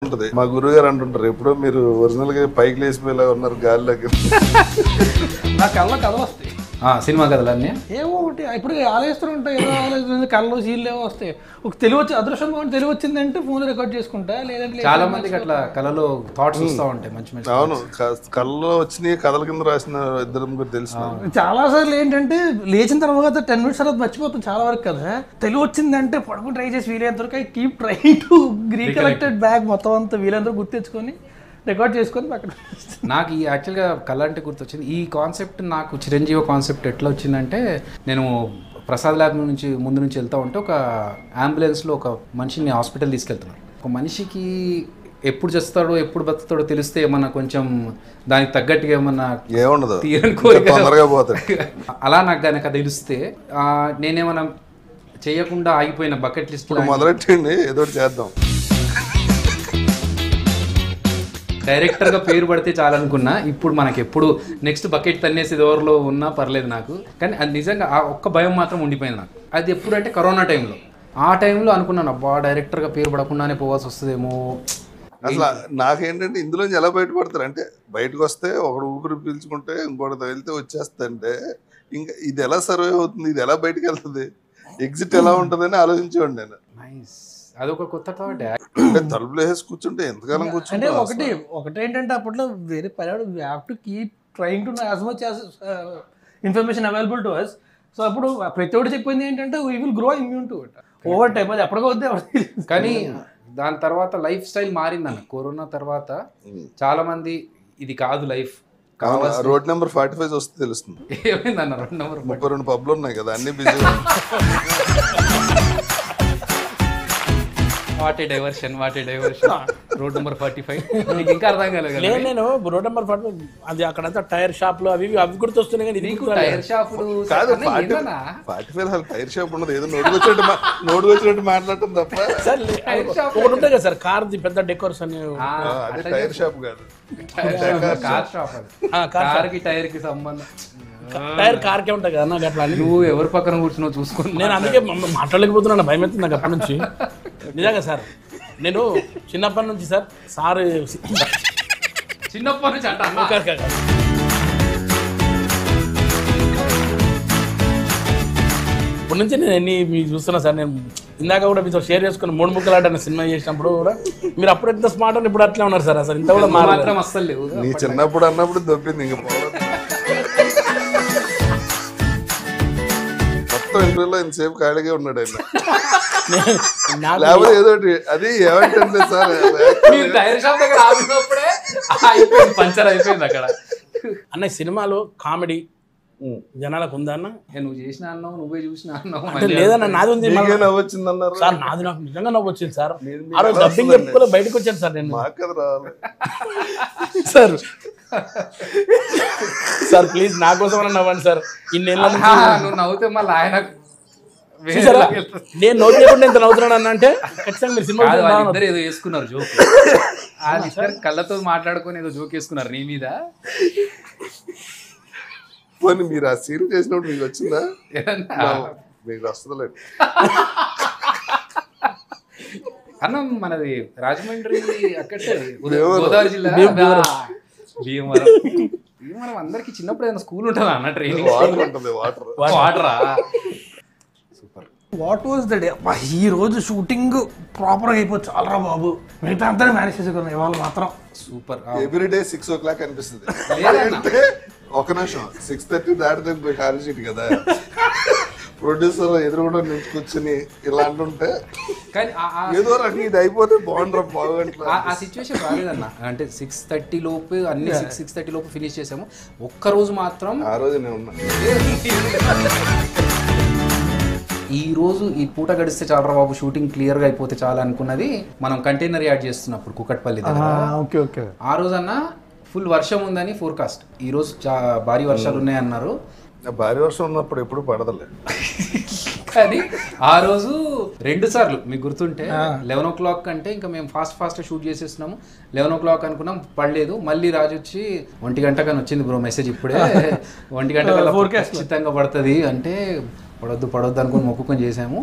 ఉంటది. మా గురువు గారు అంటుంటారు, ఎప్పుడో మీరు ఒరిజినల్ గా పైకి లేచిపోయేలా ఉన్నారు గాలిలోకి. నా కళ్ళ కథ వస్తాయి సినిమా కథలన్నీ ఏమో ఒకటి ఇప్పుడు ఆలోచిస్తూ ఉంటాయి, ఏదో ఆలోచిస్తుంది, కళ్ళు సీన్లు ఏమో వస్తాయి. ఒక తెలివి వచ్చి అదృష్టం తెలివి వచ్చిందంటే ఫోన్ రికార్డ్ చేసుకుంటా, లేదంటే చాలా మందికి అట్లా కళలో థాట్స్ వస్తూ ఉంటాయి మంచి మంచి. అవును, కళ్ళలో వచ్చినాయి కథల కింద రాసిన ఇద్దరు ముగ్గురు తెలుసు. చాలా సార్లు ఏంటంటే లేచిన తర్వాత 10 minutes తర్వాత మర్చిపోతాం చాలా వరకు కదా. తెలివి వచ్చిందంటే పడుకుని ట్రై చేసి వీలైనంత వరకు I keep try to recollected back మొత్తం అంతా వీలైనంత గుర్తు తెచ్చుకొని రికార్డ్ చేసుకొని పక్కన. నాకు ఈ యాక్చువల్గా కళ అంటే గుర్తొచ్చింది. ఈ కాన్సెప్ట్ నాకు చిరంజీవి కాన్సెప్ట్ ఎట్లా వచ్చిందంటే, నేను ప్రసాద్ ల్యాబ్ నుంచి ముందు నుంచి వెళ్తూ ఉంటే ఒక అంబులెన్స్లో ఒక మనిషిని హాస్పిటల్ తీసుకెళ్తున్నాను. ఒక మనిషికి ఎప్పుడు చేస్తాడో ఎప్పుడు బతుకుతాడో తెలిస్తే ఏమన్నా కొంచెం దానికి తగ్గట్టుగా ఏమన్నా ఏముండదు, తీరని కోరిక తొందరగా పోతాడు. అలా నాకు కనుక తెలిస్తే నేనేమన్నా చేయకుండా ఆగిపోయిన బకెట్ లిస్ట్ మొదలెట్టండి, ఏదో చేద్దాం. డైరెక్టర్గా పేరు పడితే చాలనుకున్నా. ఇప్పుడు మనకి ఎప్పుడు నెక్స్ట్ బకెట్ తన్నేసి ఎవరిలో ఉన్నా పర్లేదు నాకు, కానీ అది నిజంగా ఆ ఒక్క భయం మాత్రం ఉండిపోయింది నాకు. అది ఎప్పుడంటే కరోనా టైంలో. ఆ టైంలో అనుకున్నాను, అబ్బా డైరెక్టర్గా పేరు పడకుండానే పోవాల్సి వస్తుందేమో. అసలు నాకేంటంటే ఇందులోంచి ఎలా బయటపడతారు అంటే, బయటకు వస్తే ఒకడు ఊపిరి పీల్చుకుంటే ఇంకోటి వెళ్తే వచ్చేస్తుంటే ఇంకా ఇది ఎలా సర్వే అవుతుంది, ఇది ఎలా బయటకు వెళ్తుంది, ఎగ్జిట్ ఎలా ఉంటుందని ఆలోచించేవాడు నేను. నైస్, అదొక కొత్త థాట్. అంటే తలుపులు వేసి కూర్చుంటే ఎంతకాలం అంటే కూర్చుంటే ఒకటి ఏంటంటే అప్పట్లో వేరే పర్యాడు we have to keep trying to as much as information available to us. So అప్పుడు ప్రతి ఒక్కటి చెప్పింది ఏంటంటే we will grow immune to it over time. అది ఎప్పటికో వద్దే. కానీ దాని తర్వాత లైఫ్ స్టైల్ మారిందన్న. కరోనా తర్వాత చాలా మంది ఇది కాదు లైఫ్, రోడ్ నెంబర్ 45 వస్తే తెలుస్తుంది. ఏమైందన్న రోడ్ నెంబర్ 32 పబ్లు ఉన్నాయి కదా, అన్ని busy. What a diversion road number 45 నీకు ఇంకా అర్థం కాలేదు కదా. నేను రోడ్ నెంబర్ 45 అది అక్కడంతా టైర్ షాప్లు అవి గుర్తొస్తున్నాయి, కానీ నీకు టైర్ షాపులు కాదు. 45 టైర్ షాప్ ఉన్నది, ఏదో నోటుకు వచ్చినట్టు మాట్లాడటం తప్ప. ఒకటి ఉంటాయి కదా సార్, కార్ పెద్ద డెకోరేషన్. అదే టైర్ షాప్ కాదు, కార్ షాప్. అది కార్ కి టైర్ కి సంబంధం. టైర్ కార్కే ఉంటాయి కదా నాకు. అట్లా నువ్వు ఎవరి పక్కన కూర్చున్నావు చూసుకుని. నేను అందుకే మాట్లాడలేకపోతున్నాను, భయం అవుతుంది నాకు అప్పటి నుంచి. నిజంగా సార్, నేను చిన్నప్పటి నుంచి సార్ చిన్నప్పటి నుంచి అంట ఇప్పటి నుంచి నేను మీకు చూస్తున్నా సార్. నేను ఇందాక కూడా మీతో షేర్ చేసుకుని 3 ముక్కలాట సినిమా చేసినప్పుడు కూడా మీరు అప్పుడు ఎంత స్మార్ట్ అని ఇప్పుడు అట్లే ఉన్నారు సార్. అసలు ఇంత కూడా మాత్రం అస్సలు లేవు. నీ చిన్నప్పుడు అన్నప్పుడు దొబ్బింది ఇంకా మొత్తం ఇంటర్వ్యూలో ఇంతసేపు ఖాళీగా ఉన్నాడు ఆయన. లేకపోతే ఏదో అది ఏమంటే సార్, మీరు టైర్ షాప్ దగ్గర ఆగినప్పుడే అయిపోయింది, పంచర్ అయిపోయింది అక్కడ. అన్న సినిమాలో కామెడీ జనాలకు ఉందా అన్న? నువ్వు చేసిన అన్నావు, నువ్వే చూసిన అన్నావు. లేదన్న, నాది ఉంది. నవ్వొచ్చింది అన్నారు సార్, నాది నాకు నిజంగా నవ్వు వచ్చింది సార్. ఆ రోజు డబ్బింగ్ చెప్పుకోలే బయటకు వచ్చాను సార్ నేను. మాకు కదా రావాలి సార్. సార్ ప్లీజ్ నా కోసం నవ్వండి సార్. ఇన్నేళ్ళ నువ్వు నవ్వుతే మళ్ళీ ఆయన నేను నవ్వు చేయకుండా ఎంత నవ్వుతున్నాను అన్న అంటే ఖచ్చితంగా మీరు సినిమా ఇద్దరు ఏదో వేసుకున్నారు జోక్. వాళ్ళిద్దరు కళ్ళతో మాట్లాడుకొని ఏదో జోక్ వేసుకున్నారు నీ మీద. పోనీ మీరు ఆ సీన్ చేసినప్పుడు మీకు వచ్చిందా? మీకు వస్తుందిలేదు అన్న. మనది రాజమండ్రి అక్కడే గోదావరి జిల్లా భీమవరం. అందరికి చిన్నప్పుడు ఏదైనా స్కూల్ ఉంటుందా అన్న? ట్రైనింగ్ వాటర్ ఉంటుంది, వాటరా? Super. What was the day? ఈ రోజు షూటింగ్ ప్రాపర్గా అయిపోతుంది చాలరా బాబు, మిగతా అంతా మేనేజ్ చేసుకున్నాం. ఇవాళ మాత్రం సూపర్. ఎవ్రీడే 6 o'clock అనిపిస్తుంది. అంటే ఒక నిమిషం 6:30 దాటితే ఖాళీ సీట్ కదా, ప్రొడ్యూసర్ ఎదురుగుండా నుంచి కూర్చుని ఇలా అంటుంటే ఏదో రకంగా ఇది అయిపోతే బాగుండ్రా బాగుంటుంది. ఆ సిచ్యువేషన్ రాలేదన్న. అంటే 6:30 లోపు అన్ని 6:30 లోపు ఫినిష్ చేసాము. ఒక్కరోజు మాత్రం ఆ రోజు నేను ఉన్నా. ఈ రోజు ఈ పూట గడిస్తే చాలరా బాబు, షూటింగ్ క్లియర్గా అయిపోతే చాలా అనుకున్నది మనం కంటైనర్ యాడ్ చేస్తున్నప్పుడు కుకట్పల్లి దగ్గర. ఆ రోజు అన్న ఫుల్ వర్షం ఉందని ఫోర్కాస్ట్. ఈ రోజు భారీ వర్షాలు ఉన్నాయన్నారు. భారీ వర్షం ఉన్నప్పుడు ఎప్పుడు పడదలే. కానీ ఆ రోజు 2 సార్లు మీకు గుర్తుంటే 11 o'clock అంటే ఇంకా మేము ఫాస్ట్ షూట్ చేసేస్తున్నాము. 11 o'clock అనుకున్నాం, పడలేదు. మళ్ళీ రాజు వచ్చి 1 గంట కానీ వచ్చింది బ్రో మెసేజ్ ఇప్పుడే, 1 గంట ఖచ్చితంగా పడుతుంది అంటే పడొద్దు అనుకుని మొక్కుకొని చేసాము.